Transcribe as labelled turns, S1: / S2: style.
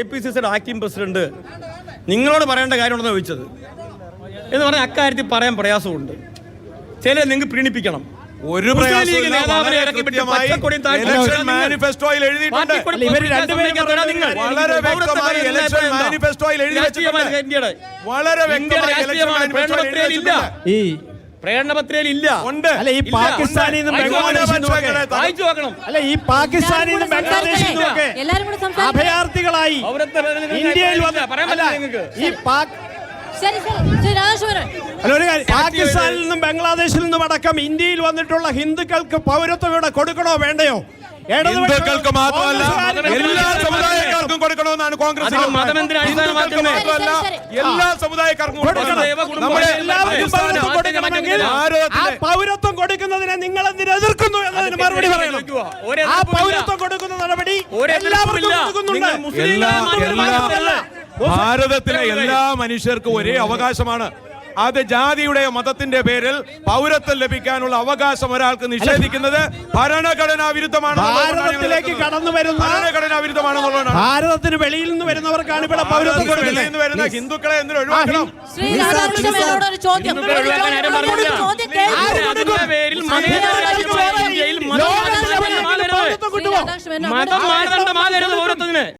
S1: APCCയുടെ acting president നിങ്ങളോട് പറയേണ്ട കാര്യമാണെന്ന് ചോദിച്ചത് എന്ന് പറഞ്ഞാൽ അക്കാര്യത്തിൽ പറയാൻ പ്രയാസമുണ്ട്. ചില നിങ്ങൾക്ക് പ്രീണിപ്പിക്കണം.
S2: ഒരു മാനിഫെസ്റ്റോയിൽ എഴുതിയിട്ടുണ്ട്. വളരെ വ്യക്തമായി ഇലക്ഷൻ മാനിഫെസ്റ്റോയിൽ എഴുതി വെച്ചിട്ടുണ്ട്. വളരെ വ്യക്തമായി
S3: ഈ
S1: പ്രേരണപത്രയിൽ ഇല്ല.
S3: അല്ല ഈ പാകിസ്ഥാനിൽ നിന്നും ബംഗ്ലാദേശിൽ നിന്നൊക്കെ അഭയാർത്ഥികളായി ഇന്ത്യയിൽ പാകിസ്ഥാനിൽ നിന്നും ബംഗ്ലാദേശിൽ നിന്നും അടക്കം ഇന്ത്യയിൽ വന്നിട്ടുള്ള ഹിന്ദുക്കൾക്ക് പൗരത്വം ഇവിടെ കൊടുക്കണോ വേണ്ടയോ?
S2: ഹിന്ദുക്കൾക്ക് മാത്രമല്ല എല്ലാ സമുദായക്കാർക്കും കൊടുക്കണമെന്നാണ് കോൺഗ്രസ്. എല്ലാ സമുദായക്കാർക്കും
S3: പൗരത്വം കൊടുക്കുന്നതിനെ നിങ്ങൾ എന്തിനു എതിർക്കുന്നു എന്നതിന് മറുപടി പറയണം. ആ പൗരത്വം കൊടുക്കുന്ന നടപടി
S2: ഭാരതത്തിലെ എല്ലാ മനുഷ്യർക്കും ഒരേ അവകാശമാണ്. അത് ജാതിയുടെയോ മതത്തിന്റെ പേരിൽ പൗരത്വം ലഭിക്കാനുള്ള അവകാശം ഒരാൾക്ക് നിഷേധിക്കുന്നത് ഭരണഘടനാ വിരുദ്ധമാണ്.
S3: ഭാരതത്തിലേക്ക് കടന്നു വരുന്ന
S2: ഭരണഘടനാ വിരുദ്ധമാണെന്നുള്ളതാണ്.
S3: ഭാരതത്തിന് വെളിയിൽ നിന്ന് വരുന്നവർക്കാണ് ഇവിടെ പൗരത്വം കൊടുക്കുന്നത്.
S2: വരുന്ന ഹിന്ദുക്കളെ എന്തിനു ഒഴിവാക്കണം?
S1: മതം മാനദണ്ഡമാകരുത് പൗരത്വത്തിന്.